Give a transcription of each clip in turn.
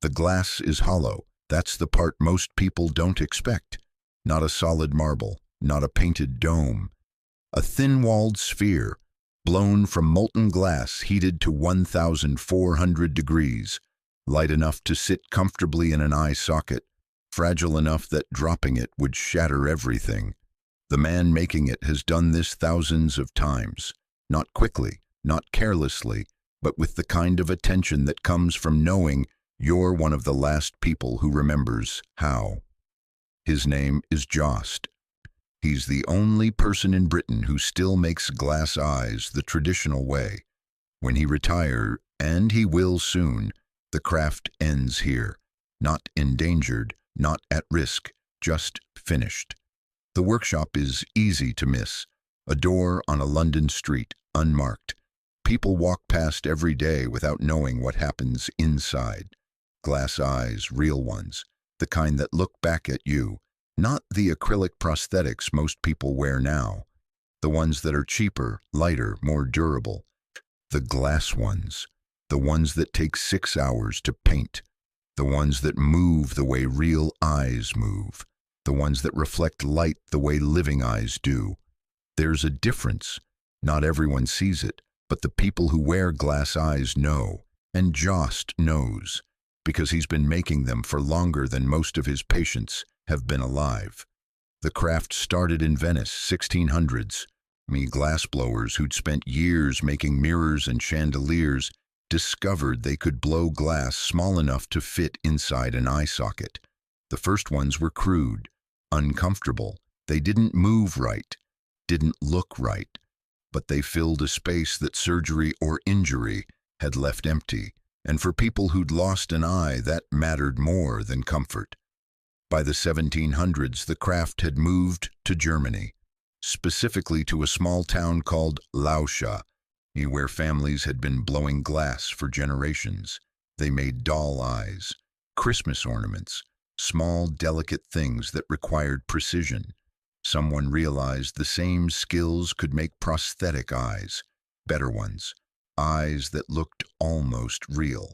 The glass is hollow. That's the part most people don't expect. Not a solid marble, not a painted dome. A thin-walled sphere, blown from molten glass heated to 1,400 degrees, light enough to sit comfortably in an eye socket, fragile enough that dropping it would shatter everything. The man making it has done this thousands of times, not quickly, not carelessly, but with the kind of attention that comes from knowing you're one of the last people who remembers how. His name is Jost. He's the only person in Britain who still makes glass eyes the traditional way. When he retires, and he will soon, the craft ends here. Not endangered, not at risk, just finished. The workshop is easy to miss. A door on a London street, unmarked. People walk past every day without knowing what happens inside. Glass eyes, real ones, the kind that look back at you, not the acrylic prosthetics most people wear now. The ones that are cheaper, lighter, more durable. The glass ones, the ones that take 6 hours to paint. The ones that move the way real eyes move. The ones that reflect light the way living eyes do. There's a difference. Not everyone sees it, but the people who wear glass eyes know, and Jost knows, because he's been making them for longer than most of his patients have been alive. The craft started in Venice, 1600s. Glassblowers who'd spent years making mirrors and chandeliers discovered they could blow glass small enough to fit inside an eye socket. The first ones were crude, uncomfortable. They didn't move right, didn't look right, but they filled a space that surgery or injury had left empty. And for people who'd lost an eye, that mattered more than comfort. By the 1700s, the craft had moved to Germany, specifically to a small town called Lauscha, where families had been blowing glass for generations. They made doll eyes, Christmas ornaments, small, delicate things that required precision. Someone realized the same skills could make prosthetic eyes, better ones, eyes that looked almost real.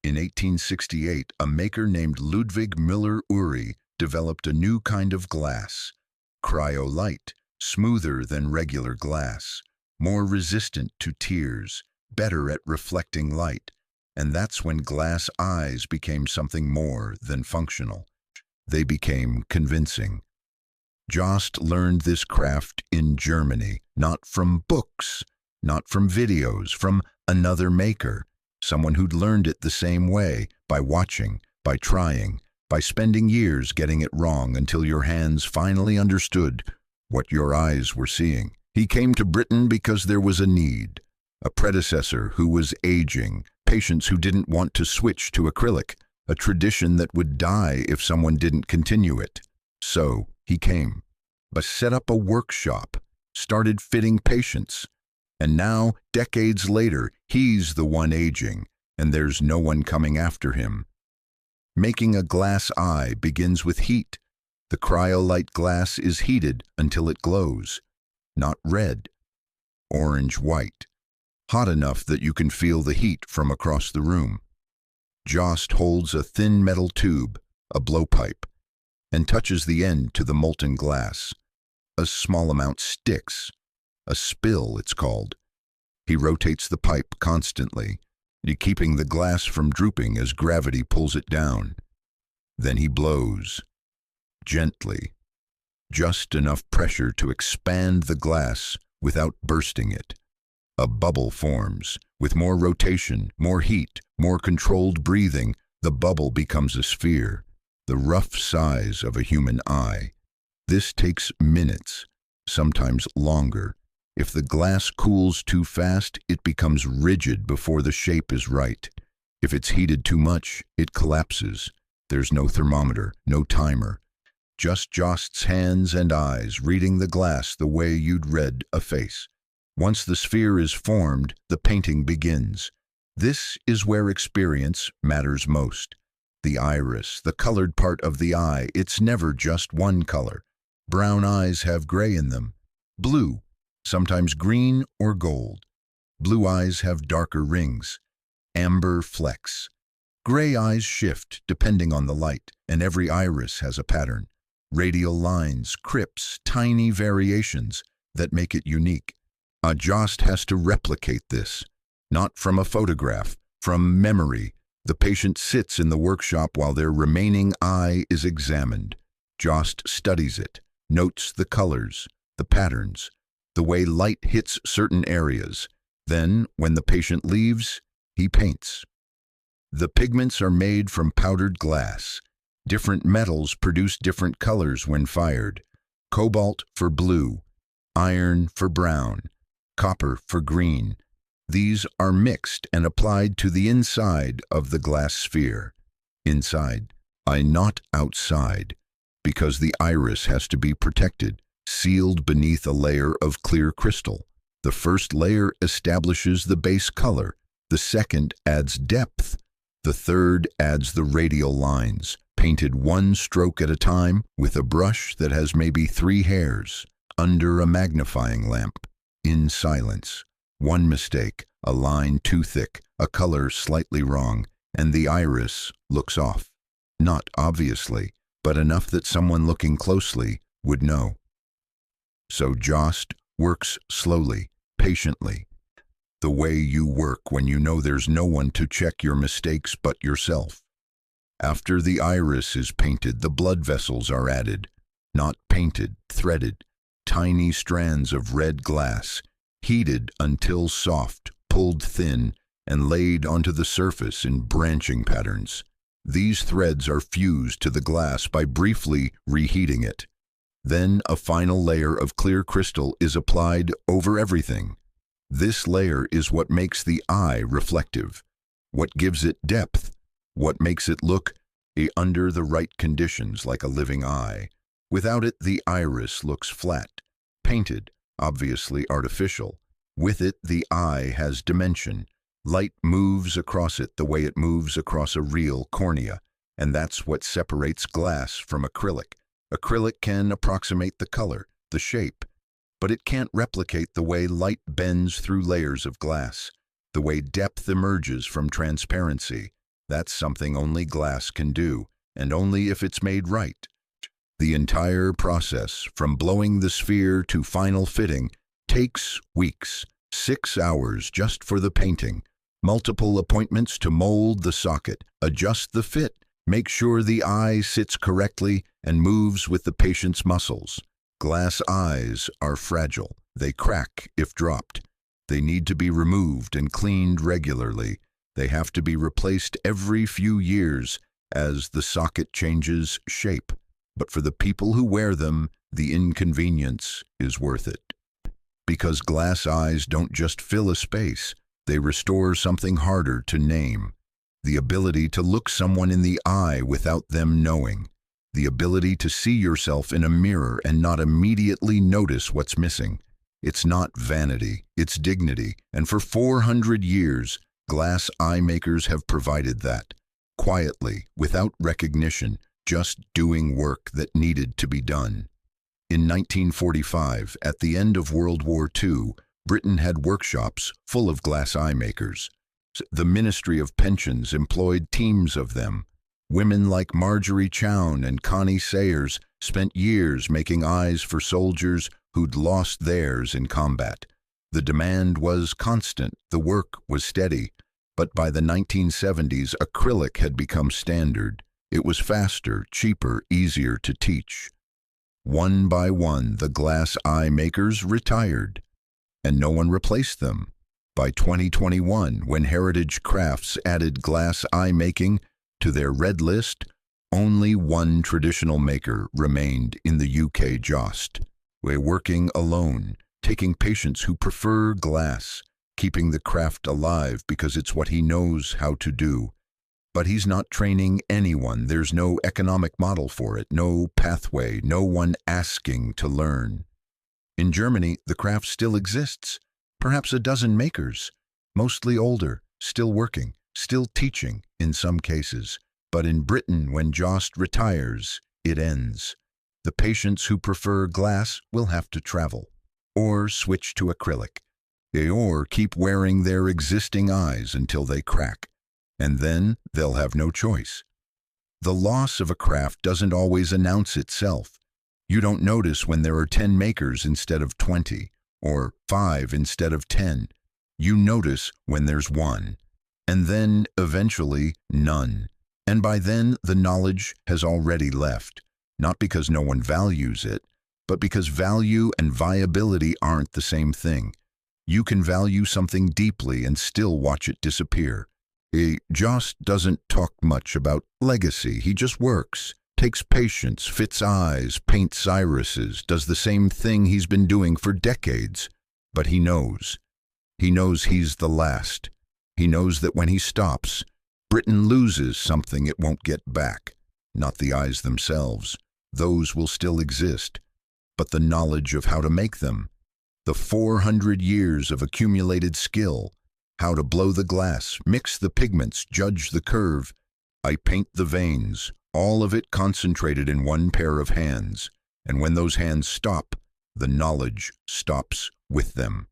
In 1868, a maker named Ludwig Müller-Uri developed a new kind of glass, cryolite, smoother than regular glass, more resistant to tears, better at reflecting light. And that's when glass eyes became something more than functional. They became convincing. Jost learned this craft in Germany, not from books, not from videos, from another maker, someone who'd learned it the same way, by watching, by trying, by spending years getting it wrong until your hands finally understood what your eyes were seeing. He came to Britain because there was a need, a predecessor who was aging, patients who didn't want to switch to acrylic, a tradition that would die if someone didn't continue it. So he came, but set up a workshop, started fitting patients. And now, decades later, he's the one aging, and there's no one coming after him. Making a glass eye begins with heat. The cryolite glass is heated until it glows. Not red, orange-white, hot enough that you can feel the heat from across the room. Jost holds a thin metal tube, a blowpipe, and touches the end to the molten glass. A small amount sticks. A spill, it's called. He rotates the pipe constantly, keeping the glass from drooping as gravity pulls it down. Then he blows, gently, just enough pressure to expand the glass without bursting it. A bubble forms. With more rotation, more heat, more controlled breathing, the bubble becomes a sphere, the rough size of a human eye. This takes minutes, sometimes longer. If the glass cools too fast, it becomes rigid before the shape is right. If it's heated too much, it collapses. There's no thermometer, no timer. Just Jost's hands and eyes reading the glass the way you'd read a face. Once the sphere is formed, the painting begins. This is where experience matters most. The iris, the colored part of the eye, it's never just one color. Brown eyes have gray in them. Blue, sometimes green or gold. Blue eyes have darker rings, amber flecks. Gray eyes shift depending on the light, and every iris has a pattern. Radial lines, crypts, tiny variations that make it unique. A Jost has to replicate this, not from a photograph, from memory. The patient sits in the workshop while their remaining eye is examined. Jost studies it, notes the colors, the patterns, the way light hits certain areas. Then, when the patient leaves, he paints. The pigments are made from powdered glass. Different metals produce different colors when fired. Cobalt for blue, iron for brown, copper for green. These are mixed and applied to the inside of the glass sphere. Inside, not outside, because the iris has to be protected, sealed beneath a layer of clear crystal. The first layer establishes the base color. The second adds depth. The third adds the radial lines, painted one stroke at a time with a brush that has maybe 3 hairs, under a magnifying lamp, in silence. One mistake, a line too thick, a color slightly wrong, and the iris looks off. Not obviously, but enough that someone looking closely would know. So Jost works slowly, patiently. The way you work when you know there's no one to check your mistakes but yourself. After the iris is painted, the blood vessels are added. Not painted, threaded. Tiny strands of red glass, heated until soft, pulled thin, and laid onto the surface in branching patterns. These threads are fused to the glass by briefly reheating it. Then a final layer of clear crystal is applied over everything. This layer is what makes the eye reflective, what gives it depth, what makes it look under the right conditions like a living eye. Without it, the iris looks flat, painted, obviously artificial. With it, the eye has dimension. Light moves across it the way it moves across a real cornea, and that's what separates glass from acrylic. Acrylic can approximate the color, the shape, but it can't replicate the way light bends through layers of glass, the way depth emerges from transparency. That's something only glass can do, and only if it's made right. The entire process, from blowing the sphere to final fitting, takes weeks, 6 hours just for the painting, multiple appointments to mold the socket, adjust the fit, make sure the eye sits correctly and moves with the patient's muscles. Glass eyes are fragile. They crack if dropped. They need to be removed and cleaned regularly. They have to be replaced every few years as the socket changes shape. But for the people who wear them, the inconvenience is worth it. Because glass eyes don't just fill a space, they restore something harder to name. The ability to look someone in the eye without them knowing. The ability to see yourself in a mirror and not immediately notice what's missing. It's not vanity, it's dignity, and for 400 years, glass eye makers have provided that. Quietly, without recognition, just doing work that needed to be done. In 1945, at the end of World War II, Britain had workshops full of glass eye makers. The Ministry of Pensions employed teams of them. Women like Marjorie Chown and Connie Sayers spent years making eyes for soldiers who'd lost theirs in combat. The demand was constant, the work was steady, but by the 1970s, acrylic had become standard. It was faster, cheaper, easier to teach. One by one, the glass eye makers retired, and no one replaced them. By 2021, when Heritage Crafts added glass eye making to their red list, only one traditional maker remained in the UK Jost. We're working alone, taking patients who prefer glass, keeping the craft alive because it's what he knows how to do. But he's not training anyone. There's no economic model for it, no pathway, no one asking to learn. In Germany, the craft still exists. Perhaps a dozen makers, mostly older, still working, still teaching in some cases. But in Britain, when Jost retires, it ends. The patients who prefer glass will have to travel, or switch to acrylic, or keep wearing their existing eyes until they crack. and then they'll have no choice. The loss of a craft doesn't always announce itself. You don't notice when there are 10 makers instead of 20, or 5 instead of 10. You notice when there's one, and then, eventually, none. And by then, the knowledge has already left, not because no one values it, but because value and viability aren't the same thing. You can value something deeply and still watch it disappear. Jost doesn't talk much about legacy. He just works, takes patience, fits eyes, paints irises, does the same thing he's been doing for decades. But he knows. He knows he's the last. He knows that when he stops, Britain loses something it won't get back. Not the eyes themselves. Those will still exist. But the knowledge of how to make them. The 400 years of accumulated skill. How to blow the glass, mix the pigments, judge the curve. I paint the veins, all of it concentrated in one pair of hands. And when those hands stop, the knowledge stops with them.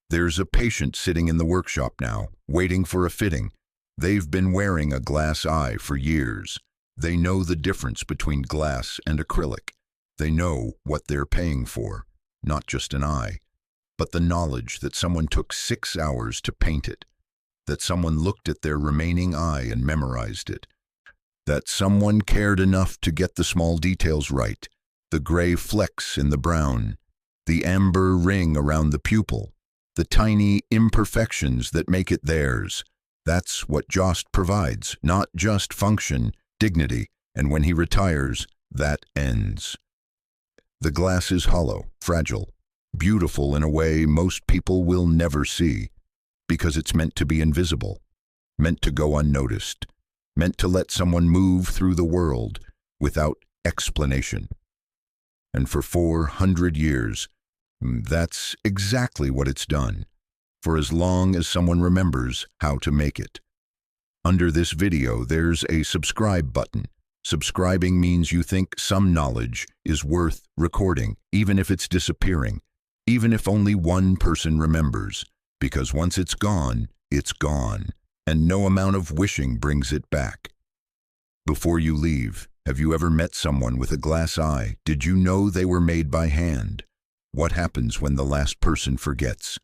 There's a patient sitting in the workshop now, waiting for a fitting. They've been wearing a glass eye for years. They know the difference between glass and acrylic. They know what they're paying for, not just an eye, but the knowledge that someone took 6 hours to paint it, that someone looked at their remaining eye and memorized it, that someone cared enough to get the small details right, the gray flecks in the brown, the amber ring around the pupil, the tiny imperfections that make it theirs. That's what Jost provides, not just function, dignity, and when he retires, that ends. The glass is hollow, fragile, beautiful in a way most people will never see, because it's meant to be invisible, meant to go unnoticed, meant to let someone move through the world without explanation. And for 400 years, that's exactly what it's done, for as long as someone remembers how to make it. Under this video, there's a subscribe button. Subscribing means you think some knowledge is worth recording, even if it's disappearing, even if only one person remembers, because once it's gone, and no amount of wishing brings it back. Before you leave, have you ever met someone with a glass eye? Did you know they were made by hand? What happens when the last person forgets?